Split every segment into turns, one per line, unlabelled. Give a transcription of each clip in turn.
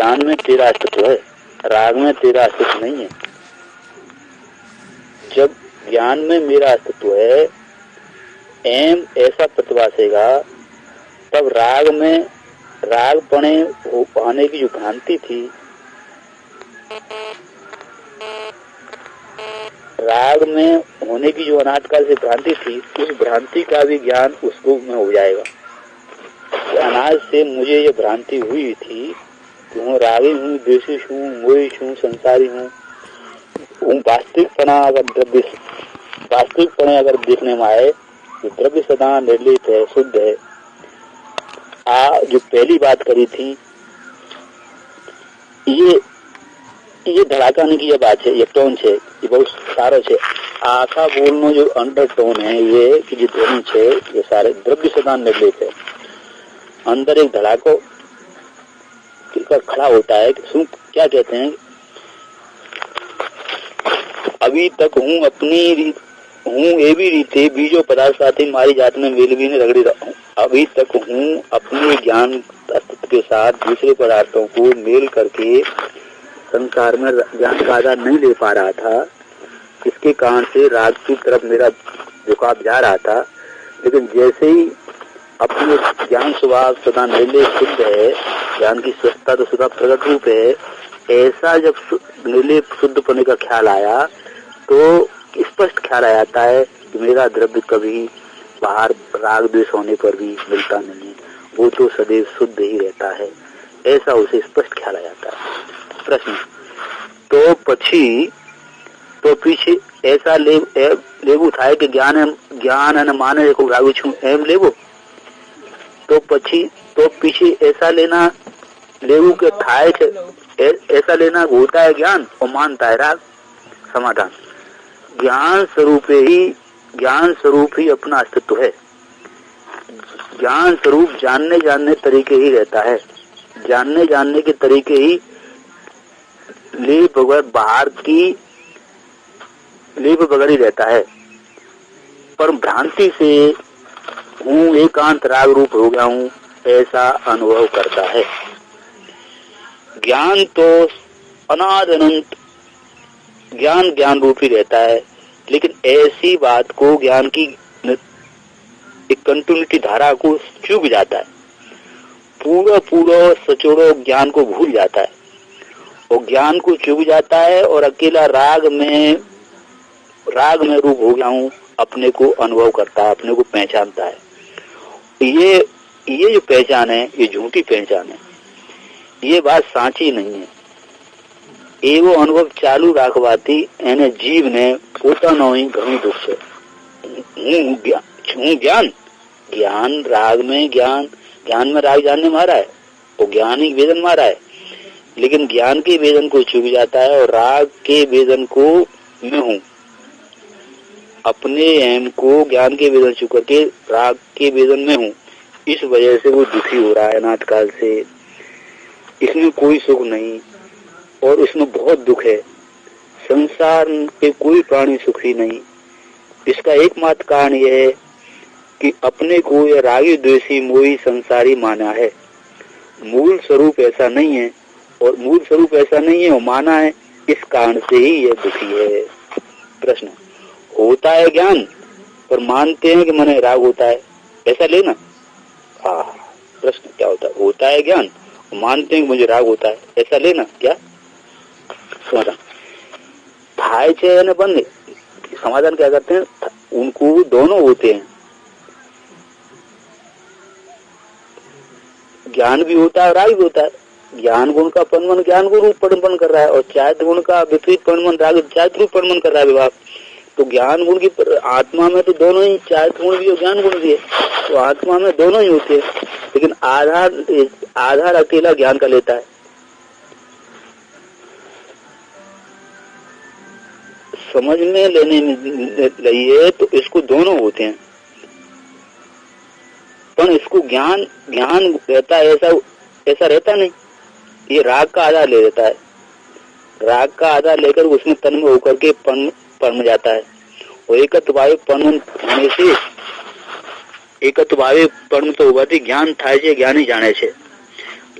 ज्ञान में तेरा अस्तित्व है, राग में तेरा अस्तित्व नहीं है। जब ज्ञान में मेरा अस्तित्व है, एम ऐसा प्रतिभासेगा, तब राग में राग पणे होने की जो भ्रांति थी, राग में होने की जो अनादिकाल से भ्रांति थी, उस भ्रांति का भी ज्ञान उसको में हो जाएगा। अनाज से मुझे ये भ्रांति हुई थी कि हूँ रागी हूँ, द्वेषी हूँ, मोहित हूँ, संसारी हूँ। वास्तविकपना अगर देखने में आए तो द्रव्य सदा निर्लिप्त है, शुद्ध है। जो पहली बात करी थी, ये धड़ाका नहीं की ये बात है, ये टोन है, ये बहुत सारो है। आखा बोलनो जो अंडर टोन है, ये कि जो ध्वनि है, ये सारे द्रव्य सदा निर्लिप्त है। अंदर एक धड़ाको खड़ा होता है कि सुन क्या कहते हैं, अभी तक हूँ अपनी हूँ एवी रीते बीजो पदार्थ साथी मारी जात में मेल भी नहीं रगड़ी रहा हूँ। अभी तक हूँ अपने ज्ञान अस्तित्व के साथ दूसरे पदार्थों को मेल करके संसार में ज्ञान का आधार नहीं ले पा रहा था। इसके कारण से राग की तरफ मेरा झुकाव जा रहा था। लेकिन जैसे ही अपने ज्ञान स्वभाव सदा निर्लेप शुद्ध है, ज्ञान की स्वच्छता तो सदा प्रकट रूप है, ऐसा जब निर्लेप शुद्ध होने का ख्याल आया तो स्पष्ट ख्याल आ जाता है कि मेरा द्रव्य कभी बाहर राग द्वेष होने पर भी मिलता नहीं है, वो तो सदैव शुद्ध ही रहता है। ऐसा उसे स्पष्ट ख्याल आ जाता है। प्रश्न तो पीछे ऐसा लेबू था कि ज्ञान माने को रागू छू एम लेबो तो पीछे ऐसा लेना लेबू के थाय ऐसा लेना होता है ज्ञान और मानता है राग। समाधान, ज्ञान स्वरूप ही अपना अस्तित्व है। ज्ञान स्वरूप जानने तरीके ही रहता है, जानने के तरीके ही लेप बाहर की लेप बगड़ ही रहता है। पर भ्रांति से हूँ एकांत राग रूप हो गया हूँ, ऐसा अनुभव करता है। ज्ञान तो अनाद अनंत ज्ञान रूप ही रहता है, लेकिन ऐसी बात को ज्ञान की एक कंटिन्यूटी धारा को चूक जाता है, पूरा सचोड़ो ज्ञान को भूल जाता है और ज्ञान को चूक जाता है और अकेला राग में रूप हो गया हूँ अपने को अनुभव करता है, अपने को पहचानता है। ये जो पहचान है, ये झूठी पहचान है, ये बात साची नहीं है। एवो अनुभव चालू राखवाती एने जीव ने पोतानो ही घणो दुख है। ज्ञान राग में ज्ञान में राग जानने मारा है और ज्ञान ही वेदन मारा है, लेकिन ज्ञान के वेदन को चूक जाता है और राग के वेदन को मैं हूँ। अपने एम को ज्ञान के वेदन चूक करके राग के वेदन में हूँ, इस वजह से वो दुखी हो रहा है अनाथ काल से। इसमें कोई सुख नहीं और इसमें बहुत दुख है। संसार के कोई प्राणी सुखी नहीं। इसका एकमात्र कारण यह है कि अपने को यह रागी द्वेषी मोही संसारी माना है। मूल स्वरूप ऐसा नहीं है और माना है, इस कारण से ही यह दुखी है। प्रश्न, होता है ज्ञान पर मानते हैं कि मन राग होता है, ऐसा लेना। प्रश्न क्या होता है ज्ञान मानते हैं कि मुझे राग होता है, ऐसा लेना क्या? समाधान, थाय चयन बंद। समाधान क्या करते हैं, उनको दोनों होते हैं, ज्ञान भी होता है, राग भी होता है। ज्ञान गुण का परिमन ज्ञान को रूप परिमन कर रहा है और चारित्र गुण का विपरीत परिमन राग चारित्र रूप परिमन कर रहा है विभाग। तो ज्ञान गुण की आत्मा में तो दोनों ही, चारित्र गुण भी और ज्ञान गुण भी है, तो आत्मा में दोनों ही होते हैं, लेकिन आधार अकेला ज्ञान का लेता है। समझ में लेने में लइए तो इसको दोनों होते हैं, पर इसको ज्ञान रहता है ऐसा रहता नहीं। ये राग का आधार ले लेता है, राग का आधार लेकर उसमें तन्मय होकर के परम जाता है और एकत्व भावे परम होने से एकत्व भावे परम तो होगा ज्ञान थाय छे, ज्ञान ही जाने छे।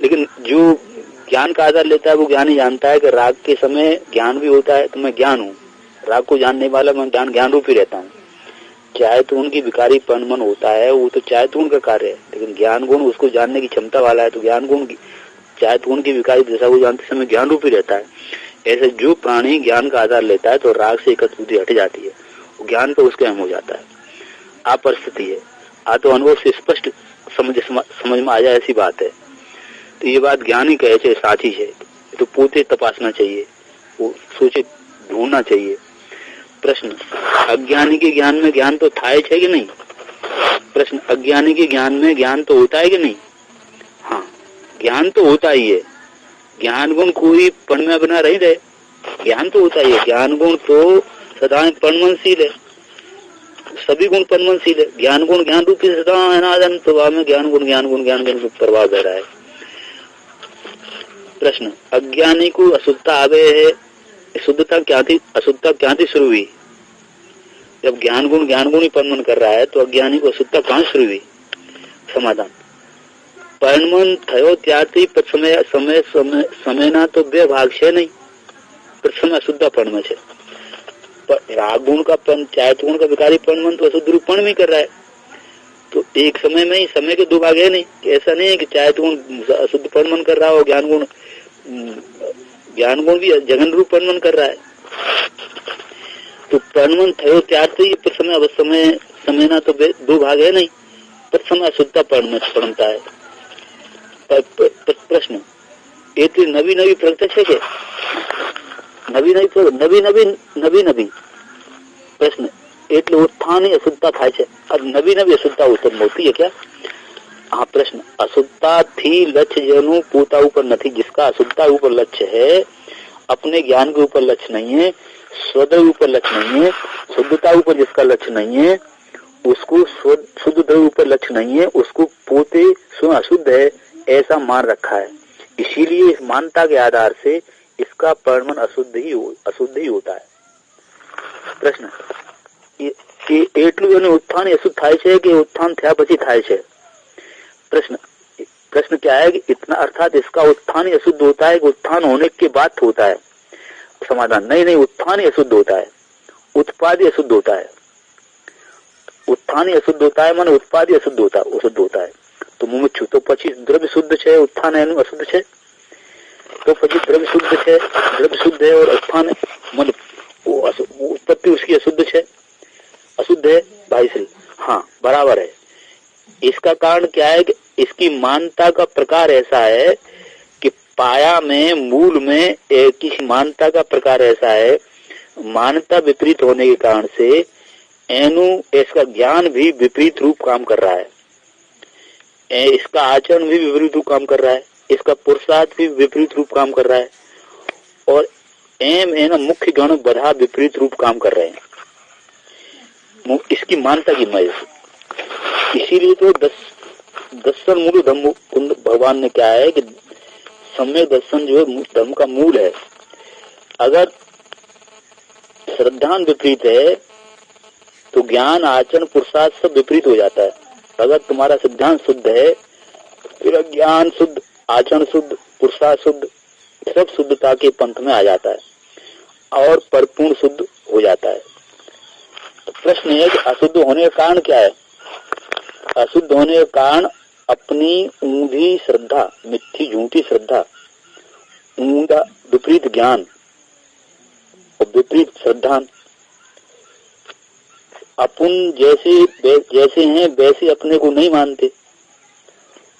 लेकिन जो ज्ञान का आधार लेता है वो ज्ञानी जानता है कि राग के समय ज्ञान भी होता है, तो मैं ज्ञान हूँ, राग को जानने वाला मैं ज्ञान रूप ही रहता हूँ। चाहे तो उनकी विकारी मन होता है, वो तो चाहे तो उनका कार्य है, लेकिन ज्ञान गुण उसको जानने की क्षमता वाला है, तो ज्ञान गुण चाहे तो उनकी विकारी दशा को जानते समय ज्ञान रूप ही रहता है। ऐसे जो प्राणी ज्ञान का आधार लेता है तो राग से एकत्र बुद्धि हट जाती है, ज्ञान तो उसके अहम हो जाता है। आ परिस्थिति है, आ तो अनुभव से स्पष्ट समझ में आ जाए ऐसी बात है। तो ये बात ज्ञान ही कहे छे साची है, तो पोते तपासना चाहिए, वो सोचे ढूंढना चाहिए। प्रश्न, अज्ञानी के ज्ञान में ज्ञान तो था है कि नहीं? प्रश्न, अज्ञानी के ज्ञान में ज्ञान तो होता है कि नहीं? हाँ, ज्ञान तो होता ही है। ज्ञान गुण कोई पण में बना रही रहे, ज्ञान तो होता ही है। ज्ञान गुण तो सदा पणमनशील है, सभी गुण पणमनशील है। ज्ञान गुण ज्ञान रूप से सदा अनादन प्रभाव में ज्ञान गुण प्रभाव दे रहा है। प्रश्न, अज्ञानी को अशुद्धता आवे है, शुद्धता क्या थी, अशुद्धता क्या थी शुरू हुई? जब ज्ञान गुण ही परमन कर रहा है तो अज्ञानी को अशुद्धता कहां शुरू हुई? समाधान, परमन थयो त्यारती समय ना तो बे भाग छे नहीं, प्रथम अशुद्धता पर्ण छे। राग गुण का पण, चायत गुण का विकारी परमन तो अशुद्ध रूप पण में कर रहा है, तो एक समय में ही समय के दो भाग है नहीं। ऐसा नहीं है कि चायत गुण अशुद्ध परमन कर रहा हो, ज्ञान गुण भी जगन रूप परमन कर रहा है। तो परमन थयो त्यारते ही प्रथम अवश्य समय ना तो दो भाग है नहीं, प्रथम अशुद्धता पड़ता है। प्रश्न, ये नवी प्रत्यक्ष है क्या? नवी प्रश्न, એટલે उत्थान ही अशुद्धता થાય છે, अब नवी अशुद्धता उत्पन्न होती है क्या? हाँ। प्रश्न, अशुद्धता थी लक्ष्य जेनु पोता ऊपर नहीं, जिसका अशुद्धता ऊपर लक्ष्य है, अपने ज्ञान के ऊपर लक्ष्य नहीं है, स्वद्रव्य ऊपर लक्ष्य नहीं है, शुद्धता ऊपर जिसका लक्ष्य नहीं है, उसको शुद्ध द्रव्य ऊपर लक्ष्य नहीं है, उसको पोते स्वयं अशुद्ध है ऐसा मान रखा है। इसीलिए इस मान्यता के आधार से इसका परमन अशुद्ध ही होता है। प्रश्न, એટલું એનું उत्थान अशुद्ध થાય છે कि उत्थान થયા પછી થાય છે? प्रश्न क्या है कि इतना, अर्थात इसका उत्थान ही अशुद्ध होता है कि उत्थान होने के बाद होता है? समाधान, नहीं, उत्थान ही अशुद्ध होता है, उत्पाद ही अशुद्ध होता है। उत्थान ही अशुद्ध होता है माने उत्पाद ही अशुद्ध होता है। तो मुमुक्षु तो પછી द्रव्य शुद्ध है, उत्थान है अशुद्ध है, तो પછી द्रव्य शुद्ध है और उत्थान मतलब उत्पत्ति उसकी अशुद्ध है भाई श्री। हाँ, बराबर है। इसका कारण क्या है कि इसकी मान्यता का प्रकार ऐसा है कि पाया में, मूल में किसी मान्यता का प्रकार ऐसा है, मान्यता विपरीत होने के कारण से इसका ज्ञान भी विपरीत रूप काम कर रहा है, इसका आचरण भी विपरीत रूप काम कर रहा है, इसका पुरुषार्थ भी विपरीत रूप काम कर रहा है, और मुख्य गण बधा विपरीत रूप काम कर रहे हैं इसकी मान्यता की वजह से। इसीलिए तो दर्शन मूल धर्म भगवान ने क्या है कि सम्यक दर्शन जो है धर्म का मूल है। अगर श्रद्धान विपरीत है तो ज्ञान, आचरण, पुरुषार्थ सब विपरीत हो जाता है। अगर तुम्हारा सिद्धांत शुद्ध है फिर ज्ञान शुद्ध, आचरण शुद्ध, पुरुषार्थ शुद्ध, सब शुद्धता के पंथ में आ जाता है और परिपूर्ण शुद्ध हो जाता है। तो प्रश्न है कि अशुद्ध होने का कारण क्या है? अशुद्ध होने का कारण अपनी ऊंधी श्रद्धा, मिथ्या झूठी श्रद्धा, ऊंधा विपरीत ज्ञान और विपरीत श्रद्धा। अपन जैसे हैं वैसे अपने को नहीं मानते,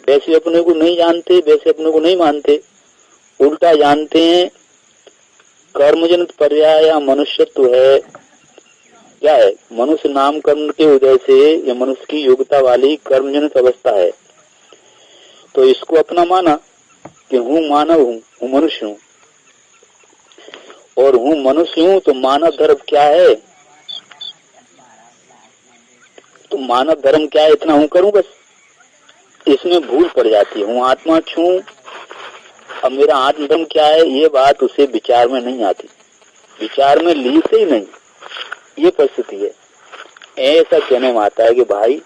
वैसे अपने को नहीं जानते, वैसे अपने को नहीं मानते, उल्टा जानते हैं कर्मजनित पर्याय या मनुष्यत्व है। क्या है? मनुष्य नाम कर्म के उदय से या मनुष्य की योग्यता वाली कर्मजनित अवस्था है, तो इसको अपना माना कि हूँ मानव हूँ मनुष्य हूँ, और हूँ मनुष्य हूँ तो मानव धर्म क्या है? तो मानव धर्म क्या है? इतना हूँ करूँ बस। इसमें भूल पड़ जाती है। हूँ आत्मा छू, अब मेरा आत्म धर्म क्या है? ये बात उसे विचार में नहीं आती, विचार में ली से ही नहीं, ये परिस्थिति है। ऐसा कहने में आता है कि भाई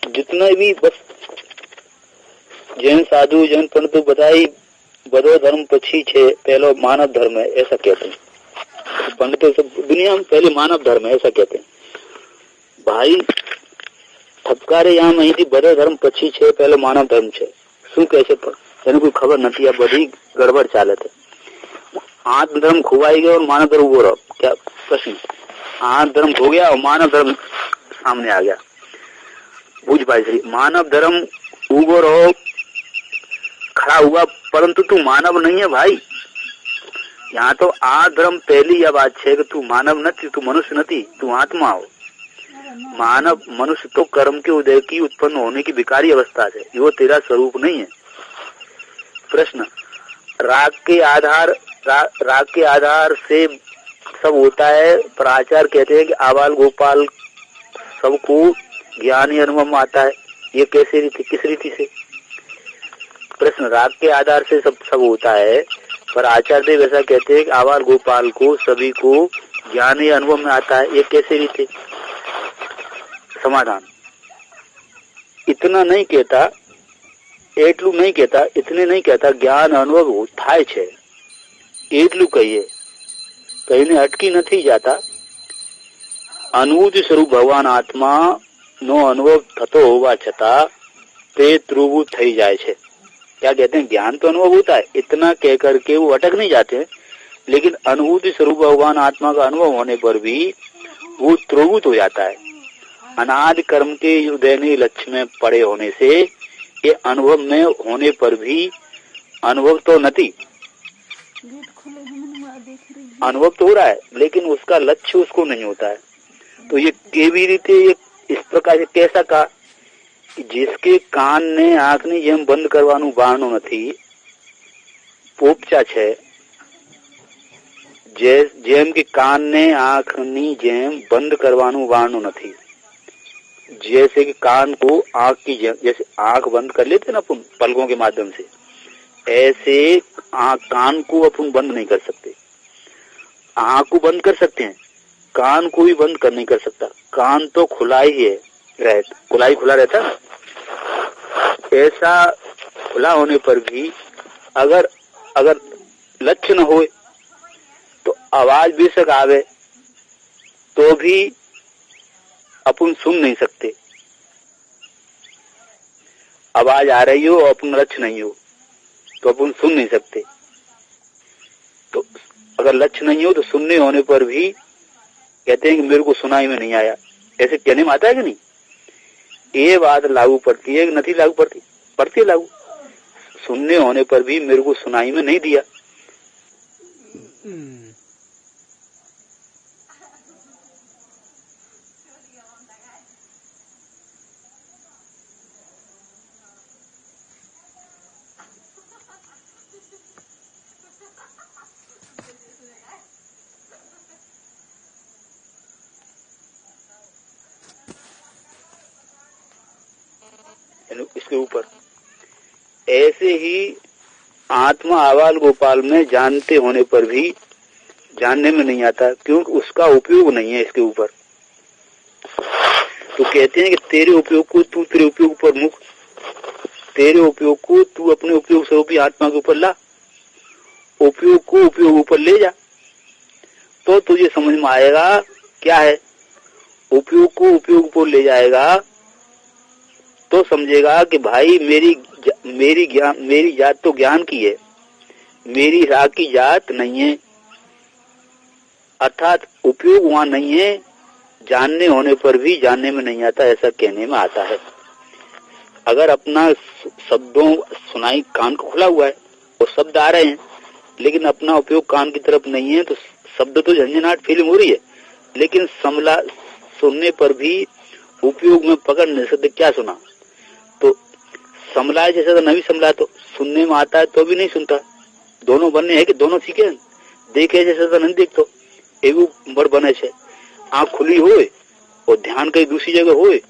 जितने भी बस जैन साधु जैन पंडित बताई बदो धर्म पक्षी छे पहलो मानव धर्म है, ऐसा कहते हैं पंडित। सब दुनिया में पहले मानव धर्म है ऐसा कहते हैं। भाई ठपकारे यहाँ मही थी बदो धर्म पक्षी छे पहलो मानव धर्म छे, शू कहे तेने कोई खबर नहीं, आ बड़ी गड़बड़ चाले थे। आत्म धर्म खुवाई गया और मानव धर्म उभो रहो, क्या प्रश्न? आत्म धर्म खो गया और मानव धर्म सामने आ गया। बुझ पाई श्री, मानव धर्म उभो रहो खड़ा हुआ, परंतु तू मानव नहीं है भाई। यहाँ तो आ धर्म पहली यह बात है कि तू मानव नहीं, तू मनुष्य नहीं, तू आत्मा हो। मानव मनुष्य तो कर्म के उदय की उत्पन्न होने की विकारी अवस्था है, वो तेरा स्वरूप नहीं है। प्रश्न, राग के आधार से सब होता है, पर आचार्य कहते हैं कि आबाल गोपाल सबको ज्ञान ही अनुभव में आता है, ये कैसे रीति, किस रीति से? प्रश्न, राग के आधार से सब होता है, पर आचार्य देव ऐसा कहते हैं कि आबाल गोपाल को सभी को ज्ञान ही अनुभव में आता है, ये कैसे रीति? समाधान, इतना नहीं कहता, एटलू नहीं कहता, इतने नहीं कहता, ज्ञान अनुभव थाय छे एटलू कहिए, कहीं ने अटकी नहीं जाता। अनुभूति स्वरूप भगवान आत्मा नो अनुभव थतो होवा छता ते त्रुभु थई जाए छे। क्या कहते हैं? ज्ञान तो अनुभव होता है, इतना कह करके वो अटक नहीं जाते, लेकिन अनुभूति स्वरूप भगवान आत्मा का अनुभव होने पर भी वो त्रुभुत हो जाता है। अनादि कर्म के उदयनीय लक्ष्य में पड़े होने से ये अनुभव में होने पर भी अनुभव तो नहीं, अनुभव तो हो रहा है लेकिन उसका लक्ष्य उसको नहीं होता है। तो ये केवी रीते इस प्रकार से कैसा कहा, जिसके कान ने आंख ने जेम बंद करवानु बारनु नहीं, पोपचा छे जेम के कान ने आंख नी जेम बंद करवानु बारनु नहीं। जैसे कि कान को आंख की जैसे आंख बंद कर लेते ना अपन पलकों के माध्यम से, ऐसे कान को अपन बंद नहीं कर सकते। आंख को बंद कर सकते हैं, कान को भी बंद कर नहीं कर सकता। कान तो खुला ही है, खुला ही खुला रहता है। ऐसा खुला होने पर भी अगर लक्ष्य न हो तो आवाज बेशक आवे तो भी अपन सुन नहीं सकते। आवाज आ रही हो और अपन लक्ष्य नहीं हो तो अपन सुन नहीं सकते। तो अगर लक्ष्य नहीं हो तो सुनने होने पर भी कहते हैं कि मेरे को सुनाई में नहीं आया, ऐसे कहने में आता है कि नहीं? ये बात लागू पड़ती है कि नहीं लागू पड़ती? पड़ती है लागू। सुनने होने पर भी मेरे को सुनाई में नहीं दिया। इसके ऊपर ऐसे ही आत्मा आवाल गोपाल में जानते होने पर भी जानने में नहीं आता, क्योंकि उसका उपयोग नहीं है इसके ऊपर। तो कहते हैं कि तेरे उपयोग को तू तेरे उपयोग पर मुख, तेरे उपयोग को तू अपने उपयोग स्वरूपी आत्मा के ऊपर ला, उपयोग को उपयोग ऊपर ले जा, तो तुझे समझ में आएगा क्या है। उपयोग को उपयोग पर ले जाएगा तो समझेगा कि भाई मेरी जात तो ज्ञान की है, मेरी राग की जात नहीं है। अर्थात उपयोग वहां नहीं है, जानने होने पर भी जानने में नहीं आता, ऐसा कहने में आता है। अगर अपना शब्दों सुनाई कान को खुला हुआ है और शब्द आ रहे हैं लेकिन अपना उपयोग कान की तरफ नहीं है, तो शब्द तो झंझनाहट फीलिंग हो रही है, लेकिन सुनने पर भी उपयोग में पकड़ नहीं सकते। क्या सुना? तो समलाए जैसा तो नहीं समला, तो सुनने में आता है तो भी नहीं सुनता। दोनों बनने है कि दोनों सीखे, देखे जैसा तो नहीं देखते, एवं बड़ बने छे। आंख खुली होए और ध्यान कहीं दूसरी जगह होए,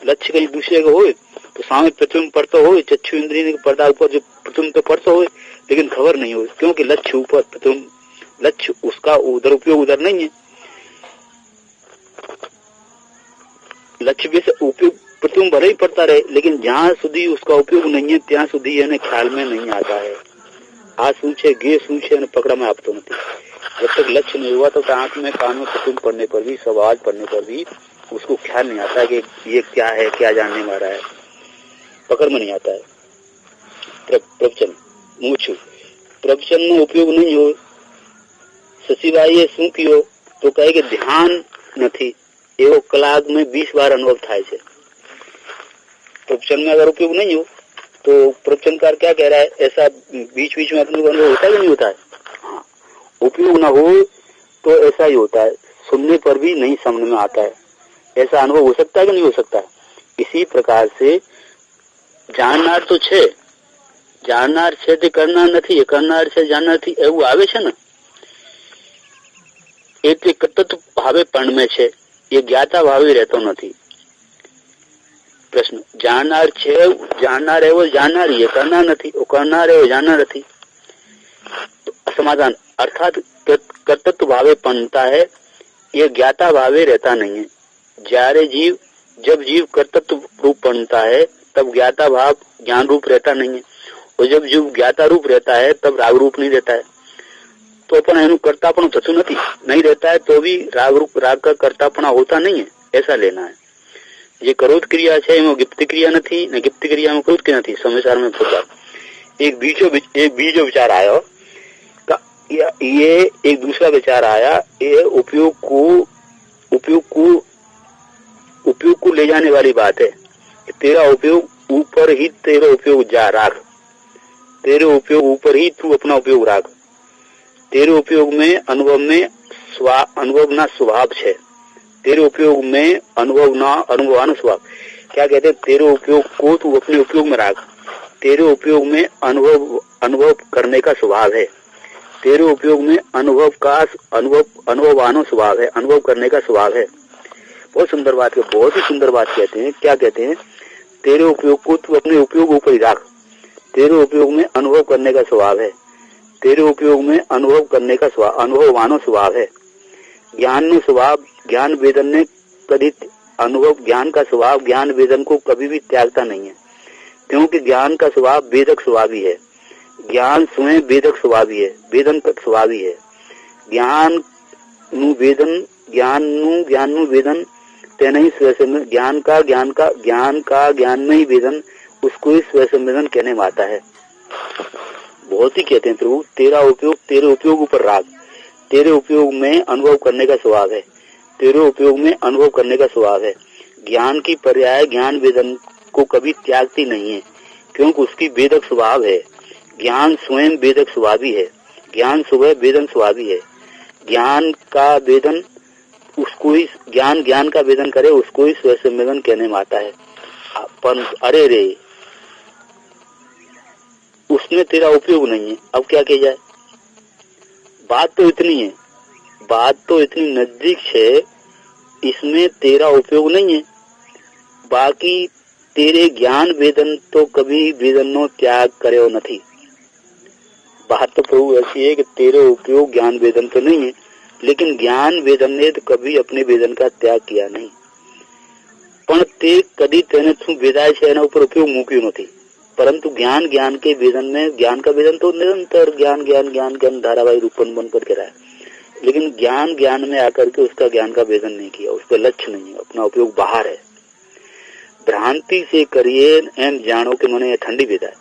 लक्ष्य कहीं दूसरी जगह होए, तो सामने प्रतिबिंब पड़ता होए, चक्षु इंद्रिय के पर्दा ऊपर जो प्रतिबिंब तो पड़ता होए, लेकिन खबर नहीं हो, क्योंकि लक्ष्य ऊपर, प्रतिबिंब लक्ष्य उसका उधर, उपयोग उधर नहीं है। लक्ष्य भी से उपयोग पृथ्वी में भले ही पड़ता रहे, लेकिन जहाँ સુધી उसका उपयोग नहीं है ત્યાં સુધી એને ख्याल में नहीं आता है। आ શું છે, गे શું છે અને પકડામાં આપતો નથી। जब तक लक्ष्य नहीं हुआ तो आंख में कान में कुसुम पड़ने पर भी, सब आवाज पड़ने पर भी उसको ख्याल नहीं आता कि ये क्या है, क्या जानने वाला है, पकड़ में नहीं आता है। प्रवचन मूछू प्रवचन में उपयोग नहीं हो। सचिवाई शू कियो तो कहे कि ध्यान नहीं, एवं कलाक में 20 बार अनुभव थाय छे। प्रवचन में अगर उपयोग नहीं हो तो प्रवचनकार क्या कह रहा है, ऐसा बीच बीच में अपने को अनुभव होता है कि नहीं होता है? हाँ, उपयोग ना हो तो ऐसा ही होता है, सुनने पर भी नहीं समझ में आता है। ऐसा अनुभव हो सकता है कि नहीं हो सकता है? इसी प्रकार से जाननार तो छे, जाननार छे ते करनार नथी, करनार छे जाननार थी, एवं आवे छे ने। એટલે કતત ભાવે પણ में છે, ये ज्ञाता भावे रहतो નથી। प्रश्न, जाननार छे, जाननार एवो जाननार, ये करनार નથી, वो करनार एवो जाननार નથી। तो समाधान, अर्थात कर्तृत्व भावे पणता है, ये ज्ञाता भावे रहता नहीं है। जारे जीव, जब जीव कर्तृत्व रूप पणता है तब ज्ञाता भाव ज्ञान रूप रहता नहीं है, और जब जीव ज्ञाता रूप रहता है तब राग रूप नहीं रहता है। तो पण एनु कर्तापणु थતું નથી, नहीं रहता है तो भी राग का कर्तापणा होता नहीं है, ऐसा लेना है। ये करोत क्रिया है, एम गिप्त क्रिया नहीं, न गिप्त क्रिया में करोत क्रिया नहीं। समाचार में पूछा, एक बीजो विचार आया, ये एक दूसरा विचार आया, ये उपयोग को ले जाने वाली बात है। तेरा उपयोग ऊपर ही, तेरा उपयोग जा राख, तेरे उपयोग ऊपर ही तू अपना उपयोग राख। तेरे उपयोग में अनुभव ना स्वभाव है, तेरे उपयोग में अनुभवान स्वभाव। क्या कहते हैं? तेरे उपयोग को तू अपने उपयोग में राख, तेरे उपयोग में अनुभव करने का स्वभाव है, तेरे उपयोग में अनुभवानो स्वभाव है, अनुभव करने का स्वभाव है। बहुत सुंदर बात है, बहुत ही सुंदर बात कहते हैं। क्या कहते हैं? तेरे उपयोग को तू अपने उपयोग ऊपर ही राख, तेरे उपयोग में अनुभव करने का स्वभाव है, तेरे उपयोग में अनुभव करने का स्वभाव, अनुभवानो स्वभाव है। ज्ञान में स्वभाव, ज्ञान वेदन ने कभी अनुभव, ज्ञान का स्वभाव ज्ञान वेदन को कभी भी त्यागता नहीं है, क्योंकि ज्ञान का स्वभाव वेदक स्वभावी है। ज्ञान स्वयं वेदक स्वभावी है, वेदन का स्वभावी है। ज्ञान नु वेदन तेना ही स्वयं, ज्ञान का ज्ञान में ही वेदन, उसको ही स्वयं कहने में आता है। बहुत ही कहते हैं प्रभु, तेरा उपयोग तेरे उपयोग ऊपर राग, तेरे उपयोग में अनुभव करने का स्वभाव है, तेरे उपयोग में अनुभव करने का स्वभाव है। ज्ञान की पर्याय ज्ञान वेदन को कभी त्यागती नहीं है, क्योंकि उसकी वेदक स्वभाव है। ज्ञान स्वयं वेदक स्वभावी है, ज्ञान स्वयं वेदन स्वभावी है। ज्ञान का वेदन उसको ही, ज्ञान का वेदन करे उसको ही स्व संवेदन कहने में आता है। पर अरे रे, उसमें तेरा उपयोग नहीं है, अब क्या किया जाए? बात तो इतनी है, बात तो इतनी नजदीक है, इसमें तेरा उपयोग नहीं है। बाकी तेरे ज्ञान वेदन तो कभी वेदननो त्याग कर्यो नहीं। बात तो प्रभु ऐसी है कि तेरे उपयोग ज्ञान वेदन तो नहीं है, लेकिन ज्ञान वेदन ने तो कभी अपने वेदन का त्याग किया नहीं। पण ते कदी तेने शू वेदाय छे एना ऊपर उपयोग मूक्यो नहीं। परंतु ज्ञान के वेदन में, ज्ञान का वेदन तो निरंतर ज्ञान धारावाहिक रूपन बन करके रहा है, लेकिन ज्ञान में आकर के उसका ज्ञान का वेदन नहीं किया, उसका लक्ष्य नहीं है, अपना उपयोग बाहर है। भ्रांति से करिए एम जानो कि मैंने ठंडी वेदा है,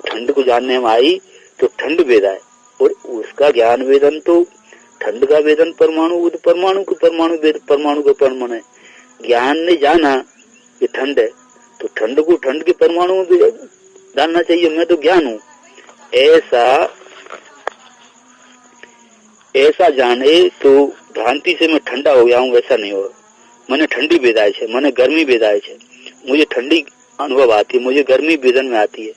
ठंड को जानने में आई तो ठंड वेदा है, और उसका ज्ञान वेदन तो ठंड का वेदन परमाणु का परमाणु है। ज्ञान ने जाना ये ठंड है, तो ठंड को ठंड के परमाणु में डालना चाहिए, मैं तो ज्ञान हूँ, ऐसा जाने तो भ्रांति से मैं ठंडा हो गया हूँ, ऐसा नहीं होगा। मैंने ठंडी वेदाय है, मैंने गर्मी वेदाय है, मुझे ठंडी अनुभव आती है, मुझे गर्मी वेदन में आती है,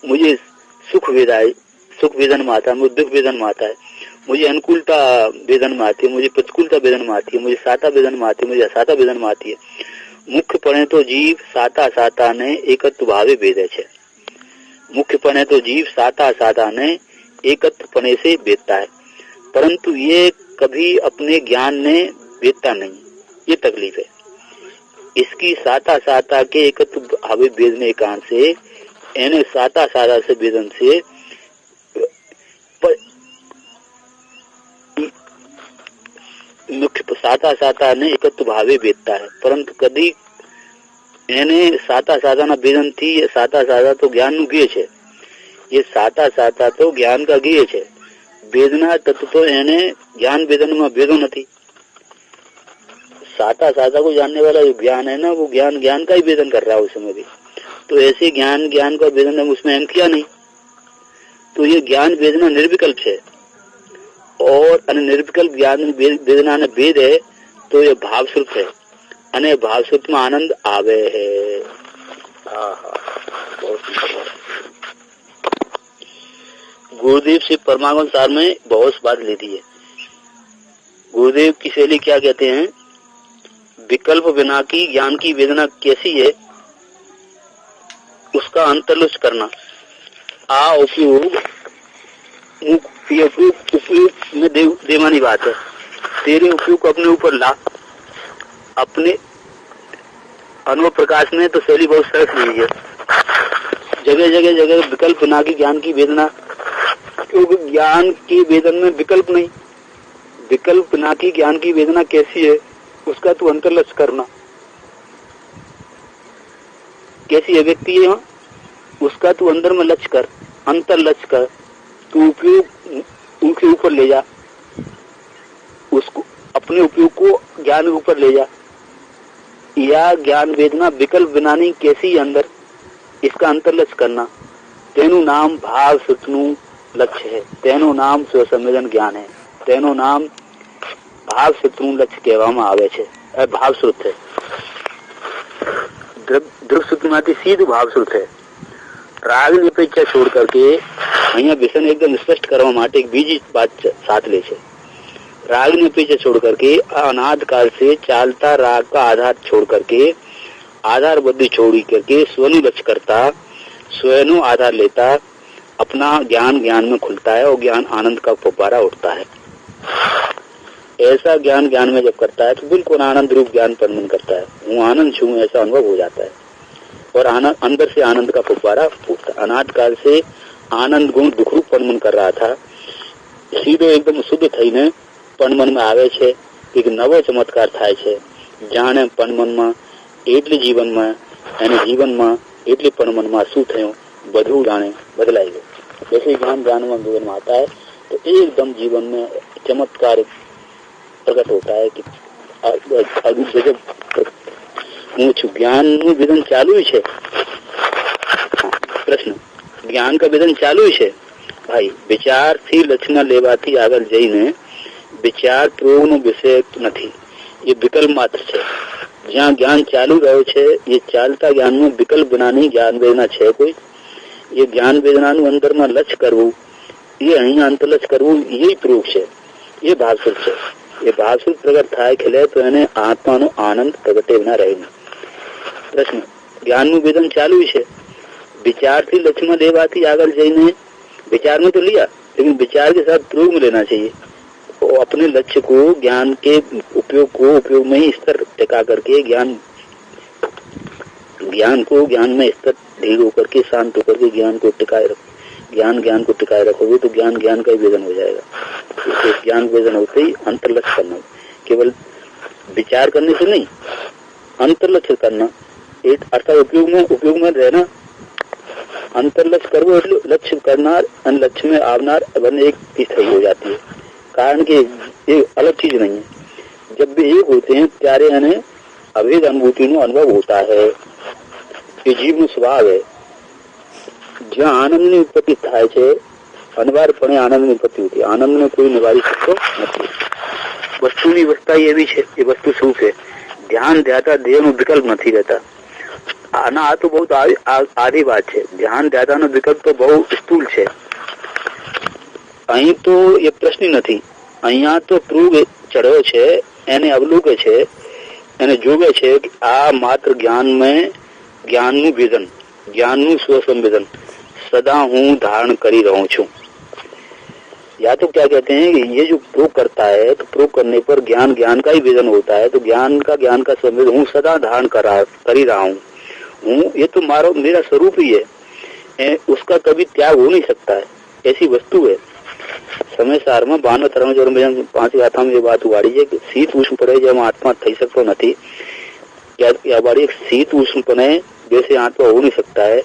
मुझे सुख वेदन में आता है, मुझे दुख वेदन में आता है, मुझे अनुकूलता वेदन में आती है, मुझे प्रतिकूलता वेदन में आती है, मुझे साता वेदन में आती है, मुझे असाता वेदन में आती है। मुख्य पणे तो जीव साता ने एकत्व भावे भेदे छे। मुख्य पणे तो जीव साता ने एकत्व पणे से भेदता है, परंतु ये कभी अपने ज्ञान ने भेदता नहीं, ये तकलीफ है। इसकी साता साता के एकत्व भावे भेदने कारण से एने साता साता से भेदन से मुख्य साता साता ने एकत्व भावे भेदता है, परंतु कदी એને સાતા સાતાના ભેદન થી સાતા સાતા તો જ્ઞાનનું જ્ઞેય છે, ये साता साता तो ज्ञान का ज्ञेय है। वेदना तत्व तो એને ज्ञान वेदन में भेदो नहीं। साता साता को जानने वाला जो ज्ञान है ना, वो ज्ञान ज्ञान का ही वेदन कर रहा है उस समय भी। तो ऐसे ज्ञान ज्ञान का वेदन उसमें अहम किया नहीं, तो ये ज्ञान वेदना निर्विकल्प है। और निर्विकल्प ज्ञान वेदना ने भेद है, तो ये भाव श्रुत है, अने भाव श्रुत में आनंद आवे है। गुरुदेव से परमागम सार में बहुत बात ली थी है। गुरुदेव की शैली क्या कहते हैं? विकल्प बिना की ज्ञान की वेदना कैसी है, उसका अंतर्लक्ष्य करना। उपयोग में देवानी बात है। तेरे उपयोग को अपने ऊपर ला। अपने अनुभव प्रकाश में तो शैली बहुत सरस ली है। जगह जगह जगह विकल्प बिना की ज्ञान की वेदना, क्योंकि ज्ञान की वेदन में विकल्प नहीं। विकल्प बिना की ज्ञान की वेदना कैसी है, उसका तू अंतर्लक्ष्य करना। कैसी है व्यक्ति है, उसका तू अंदर में लक्ष्य कर, अंतर्लक्ष्य कर। तू उपयोग उनके ऊपर ले जा, उसको अपने उपयोग को ज्ञान के ऊपर ले जा। या ज्ञान वेदना विकल्प बिना नहीं कैसी अंदर, इसका अंतर्लक्ष्य करना। तेनु नाम भाव श्रुतनु लक्ष्य है, तेनु नाम स्वसंवेदन ज्ञान है, तेनु नाम भाव श्रुतनु लक्ष्य कहेवामां आवे छे। भाव श्रुत है, दृढ़ श्रुति मांथी सीधું भाव श्रुत है। राग ની અપેક્ષા છોડ કરકે અહીંયા વ્યસન એકદમ સ્પષ્ટ કરવા માટે એક બીજી बात साथ ले छे। राग ने पीछे छोड़ करके अनाद काल से चालता राग का आधार छोड़ करके, आधार बुद्धि छोड़ी करके स्वनु लक्ष्य करता, स्वयं आधार लेता, अपना ज्ञान ज्ञान में खुलता है और ज्ञान आनंद का फुब्बारा उठता है। ऐसा ज्ञान ज्ञान में जब करता है तो बिल्कुल आनंद रूप ज्ञान परमन करता है। हूँ आनंद छू, ऐसा अनुभव हो जाता है और आनंद अंदर से आनंद का फुब्बारा फूटता। अनाद काल से आनंद गुण दुख रूप परमन कर रहा था, सीधो एकदम शुद्ध थईने पणमन में आवे छे कि नवो चमत्कार थाय छे। जाने पणमन में एटली जीवन में एने जीवन में एटली पणमन में शुं थयुं बधुं जाने बदलाई गयुं। जैसे ज्ञान ज्ञान में जीवन में आता है तो एकदम जीवन में चमत्कार प्रकट होता है कि हूँ छू। ज्ञान નું વેદન ચાલુ છે। પ્રશ્ન, જ્ઞાન का વેદન ચાલુ છે ભાઈ। વિચાર થી લક્ષમાં લેવાથી આગળ જઈને વિચાર પ્રયોગનો વિષય નથી, ये विकल्प मात्र है। જ્યાં ज्ञान चालू રહ્યો છે, ये चालता ज्ञान में विकल्प बनानी ज्ञान वेदना है कोई। ये ज्ञान वेदना अंदर में लक्ष्य करवू, ये अहीं अंतलक्ष्य करवू, यही प्रयोग है। ये भावश्रुत है। ये भावश्रुत प्रकट थाय खिले तो एने आत्मानो आनंद प्रगटे बिना रहे। प्रश्न, ज्ञान નું વેદન ચાલુ છે, विचार थी लक्ष्य में लेवाथी आगळ जईने विचार में तो लिया, लेकिन विचार के साथ प्रयोग में लेना चाहिए। और अपने लक्ष्य को ज्ञान के उपयोग में ही स्तर टिका करके ज्ञान को ज्ञान में स्तर धीर होकर के शांत होकर के ज्ञान को टिकाए रखो। ज्ञान को टिकाए रखोगे तो ज्ञान का ही वेदन हो जाएगा। इससे ज्ञान वेदन होते ही अंतर्लक्ष्य करना, केवल विचार करने से नहीं, अंतर्लक्ष्य करना, अर्थात उपयोग में रहना। अंतर्लक्ष्य करवो એટલે लक्ष्य करनार और लक्ष्य में आवनार बने एक चीज हो जाती है। कारण कि ये अलग चीज नहीं है। जब भी एक होते हैं त्यारे यानी अभेद अनुभूति नो अनुभव होता है। ये जीव नो स्वभाव है। જ્યાં આનંદની ઉત્પત્તિ થાય છે, અનિવાર્યપણે આનંદની ઉત્પત્તિ હોતી। આનંદને કોઈ નિવારી શકતો નથી। વસ્તુની અવસ્થા એવી છે, એ વસ્તુ શું છે? ધ્યાન ધ્યાતા દેહનો વિકલ્પ નથી રહેતા। આના આ તો બહુ આધી વાત છે। ધ્યાન ધ્યાતાનો વિકલ્પ તો બહુ સ્થૂલ છે। અહીં તો એ પ્રશ્ન નથી। અહીંયા તો પ્રૂવ ચડ્યો છે, એને અવલોકે છે, એને જોવે છે કે આ માત્ર જ્ઞાનનું વેદન, જ્ઞાનનું સ્વસંવેદન સદા હું ધારણ કરી રહ્યો છું। या तो क्या कहते हैं कि ये जो प्रूव करता है तो प्रूव करने पर ज्ञान ज्ञान का ही वेदन होता है, तो ज्ञान का संवेद हूँ सदा धारण कर ही रहा हूँ, ये तो मेरा स्वरूप ही है, उसका कभी त्याग हो नहीं सकता है, ऐसी वस्तु है। समय सार में 52 तरह जो 5 गाथा में ये बात उगाड़ी है कि शीत उष्ण पड़े जब आत्मा थई सकतो नहीं, या बाड़ी शीत उष्ण पने जैसे आत्मा हो नहीं सकता है,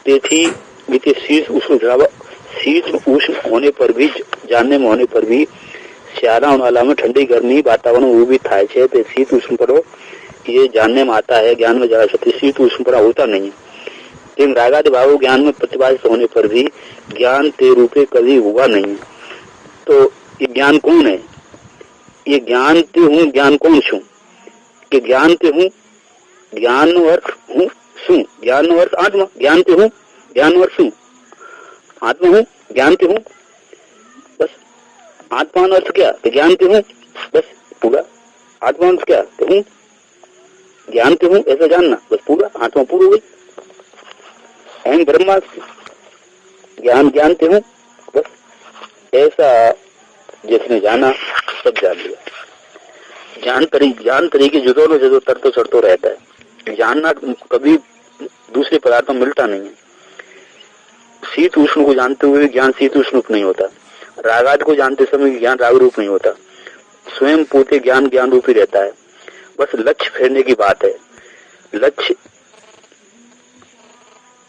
तेथी बीते शीत उष्ण होने पर भी, जानने में होने पर भी श्याला उनाला में ठंडी गर्मी वातावरण वो भी थाय छे, तो शीत उष्ण पड़ो ये जानने में आता है, ज्ञान में जरा सकती शीत उष्ण पड़ा होता नहीं है। लेकिन रागादि भाव ज्ञान में प्रतिपादित होने पर भी ज्ञान ते रूपे कभी हुआ नहीं। तो ये ज्ञान कौन है? ये ज्ञान ते हूँ, ज्ञान कौन छू? ये ज्ञान ते हूँ, ज्ञान नो अर्थ हूँ शू, ज्ञान नो अर्थ आत्मा, ज्ञान ते हूँ, ज्ञान नो अर्थ शू, आत्मा हूँ, ज्ञान ते हूँ, बस। आत्मा नो अर्थ क्या? तो ज्ञान ते हूँ, बस पूरा। आत्मा अर्थ क्या? तो हूँ, ज्ञान ते हूँ, ऐसा जानना, बस पूरा, आत्मा पूरी हो गई। अहम ब्रह्मास्मि, ज्ञान जानते हूँ, बस ऐसा जिसने जाना सब जान लिया। ज्ञान तरीके जुदो न जुदो तरतो चढ़तो रहता है, जानना कभी दूसरे पदार्थ में मिलता नहीं है। शीत उष्ण को जानते हुए ज्ञान शीत उष्ण नहीं होता, रागाद को जानते समय ज्ञान राग रूप नहीं होता, स्वयं पोते ज्ञान ज्ञान रूप ही रहता है। बस लक्ष्य फेरने की बात है, लक्ष्य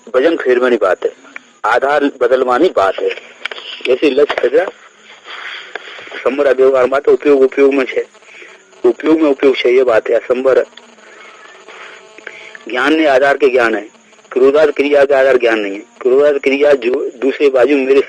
वजन फेरवानी बात है, आधार बदलवानी बात है। जैसे लक्ष्य फेरा संबर व्यवहार में उपयोग में है, उपयोग में उपयोग है, ये बात है। संबर ज्ञान ने आधार के ज्ञान है, क्रोधाद क्रिया का आधार ज्ञान नहीं है। क्रोधाद क्रिया जो दूसरे बाजू मेरे